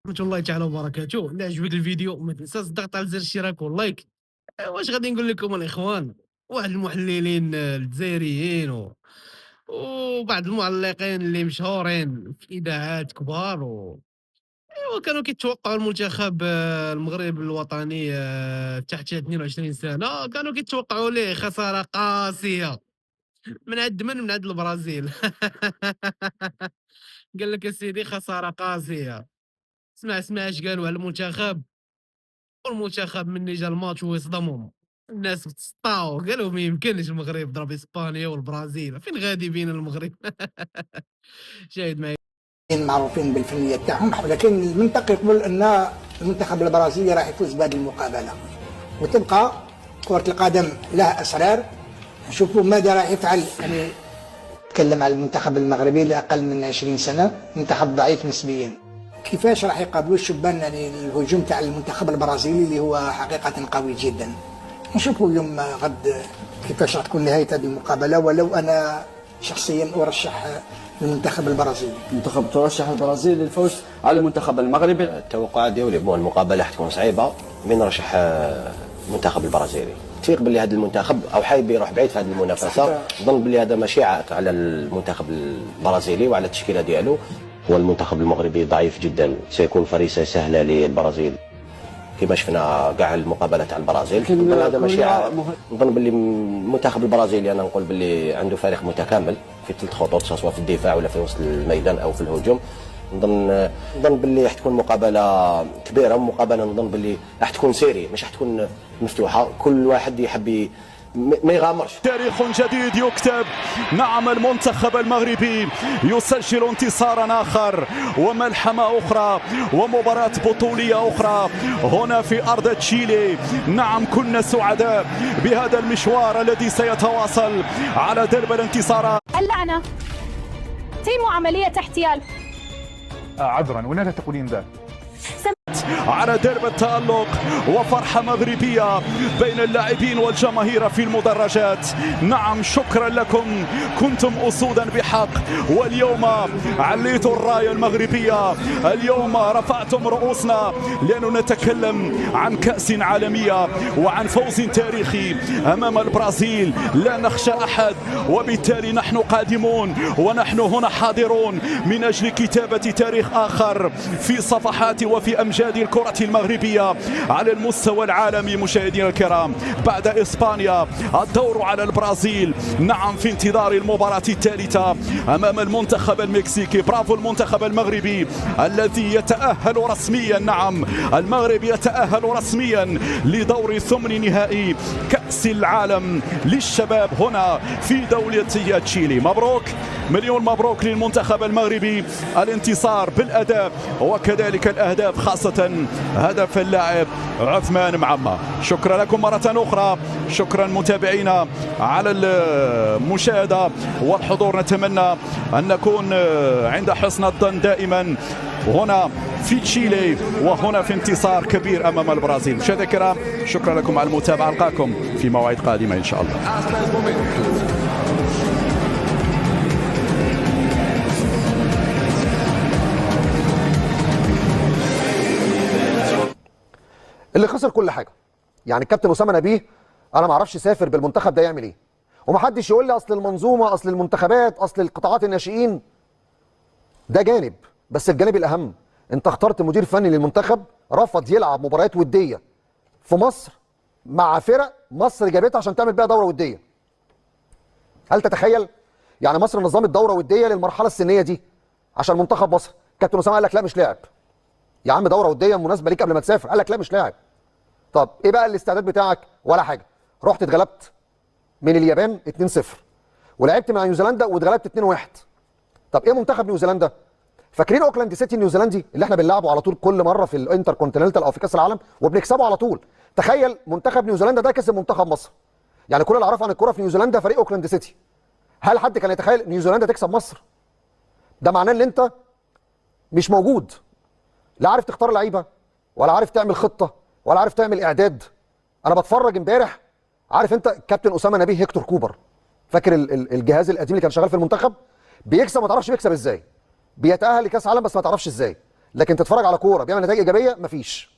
ورحمة الله تعالى وبركاته. إلا عجبك الفيديو ما تنساش الضغط على زر الاشتراك واللايك. واش غادي نقول لكم الإخوان، واحد المحللين الجزائريين وبعض المعلقين اللي مشهورين في إذاعات كبار أيوا كانوا كيتوقعوا المنتخب المغرب الوطني تحت 22 سنة، كانوا كيتوقعوا ليه خسارة قاسية من عند البرازيل. قال لك أسيدي خسارة قاسية. اسمع اش قالوا على المنتخب، والمنتخب مني جا الماتش ويصدمهم. الناس تسطاو قالوا ما يمكنش المغرب ضرب اسبانيا والبرازيل، فين غادي بينا المغرب؟ شاهد معايا. معروفين بالفنيه تاعهم، ولكن المنطق يقول ان المنتخب البرازيلي راح يفوز بهذه المقابله، وتبقى كره القدم لها اسرار. نشوفوا ماذا راح يفعل. يعني نتكلم على المنتخب المغربي لاقل من 20 سنه، منتخب ضعيف نسبيا. كيفاش راح يقابلوا الشبان؟ يعني الهجوم تاع المنتخب البرازيلي اللي هو حقيقه قوي جدا. نشوفوا يوم غد كيفاش راح تكون نهايه هذه المقابله. ولو انا شخصيا ارشح المنتخب البرازيلي. المنتخب ترشح البرازيل للفوز على المنتخب المغربي. التوقعات ديالي المقابله حتكون صعيبه، من رشح المنتخب البرازيلي. تفيق باللي هذا المنتخب او حايب يروح بعيد في هذه المنافسه. نظن باللي هذا ماشي عائق على المنتخب البرازيلي وعلى التشكيله ديالو. هو المنتخب المغربي ضعيف جدا، سيكون فريسه سهله للبرازيل كما شفنا كاع المقابله تاع البرازيل. نظن هذا ماشي عائق. نظن باللي المنتخب البرازيلي انا نقول باللي عنده فريق متكامل في ثلاث خطوط، سواء في الدفاع ولا في وسط الميدان او في الهجوم. نظن باللي راح تكون مقابله كبيره، ومقابله نظن باللي راح تكون سيري، مش راح تكون مفتوحه، كل واحد يحب ما يغامرش. تاريخ جديد يكتب. نعم، المنتخب المغربي يسجل انتصارا آخر وملحمة أخرى ومباراة بطولية أخرى هنا في أرض تشيلي. نعم، كنا سعداء بهذا المشوار الذي سيتواصل على درب الانتصارات. اللعنة تم عملية احتيال. عذرا، ولماذا تقولين ذلك؟ على درب التألق وفرحة مغربية بين اللاعبين والجماهير في المدرجات. نعم، شكرا لكم، كنتم أسودا بحق، واليوم عليتوا الراية المغربية، اليوم رفعتم رؤوسنا، لأننا نتكلم عن كأس عالمية وعن فوز تاريخي أمام البرازيل. لا نخشى أحد، وبالتالي نحن قادمون ونحن هنا حاضرون من أجل كتابة تاريخ آخر في صفحات وفي أمجاد الكرة المغربية على المستوى العالمي. مشاهدينا الكرام، بعد إسبانيا الدور على البرازيل. نعم، في انتظار المباراة الثالثة أمام المنتخب المكسيكي. برافو المنتخب المغربي الذي يتأهل رسميا. نعم، المغرب يتأهل رسميا لدور ثمن نهائي كأس العالم للشباب هنا في دولة تشيلي. مبروك، مليون مبروك للمنتخب المغربي، الانتصار بالأداء وكذلك الأهداف، خاصة هدف اللاعب عثمان معمة. شكرا لكم مرة أخرى، شكرا متابعينا على المشاهدة والحضور. نتمنى أن نكون عند حسن الظن دائما هنا في تشيلي وهنا في انتصار كبير أمام البرازيل. مشاهدينا الكرام، شكرا لكم على المتابعة، ألقاكم في مواعيد قادمة إن شاء الله. اللي خسر كل حاجه. يعني الكابتن اسامه نبيه انا ما اعرفش يسافر بالمنتخب ده يعمل ايه، ومحدش يقول لي اصل المنظومه، اصل المنتخبات، اصل القطاعات الناشئين. ده جانب، بس الجانب الاهم انت اخترت مدير فني للمنتخب رفض يلعب مباريات وديه في مصر مع فرق مصر جابتها عشان تعمل بيها دوره وديه. هل تتخيل؟ يعني مصر نظمت دوره وديه للمرحله السنيه دي عشان منتخب مصر. كابتن اسامه قال لك لا مش لاعب. يا عم دوره وديه مناسبه ليك قبل ما تسافر، قال لك لا مش لاعب. طب ايه بقى الاستعداد بتاعك؟ ولا حاجه. رحت اتغلبت من اليابان 2-0 ولعبت مع نيوزيلندا واتغلبت 2-1. طب ايه منتخب نيوزيلندا؟ فاكرين اوكلاند سيتي النيوزيلندي اللي احنا بنلعبه على طول كل مره في الانتر كونتيننتال او في كاس العالم وبنكسبه على طول؟ تخيل منتخب نيوزيلندا ده كسب منتخب مصر. يعني كل اللي اعرفه عن الكوره في نيوزيلندا فريق اوكلاند سيتي. هل حد كان يتخيل نيوزيلندا تكسب مصر؟ ده معناه ان انت مش موجود، لا عارف تختار لعيبه ولا عارف تعمل خطه ولا عارف تعمل اعداد. انا بتفرج امبارح، عارف انت كابتن اسامه نبيه هيكتور كوبر، فاكر الجهاز القديم اللي كان شغال في المنتخب؟ بيكسب ما تعرفش بيكسب ازاي، بيتاهل لكاس عالم بس ما تعرفش ازاي. لكن تتفرج على كوره بيعمل نتائج ايجابيه مفيش.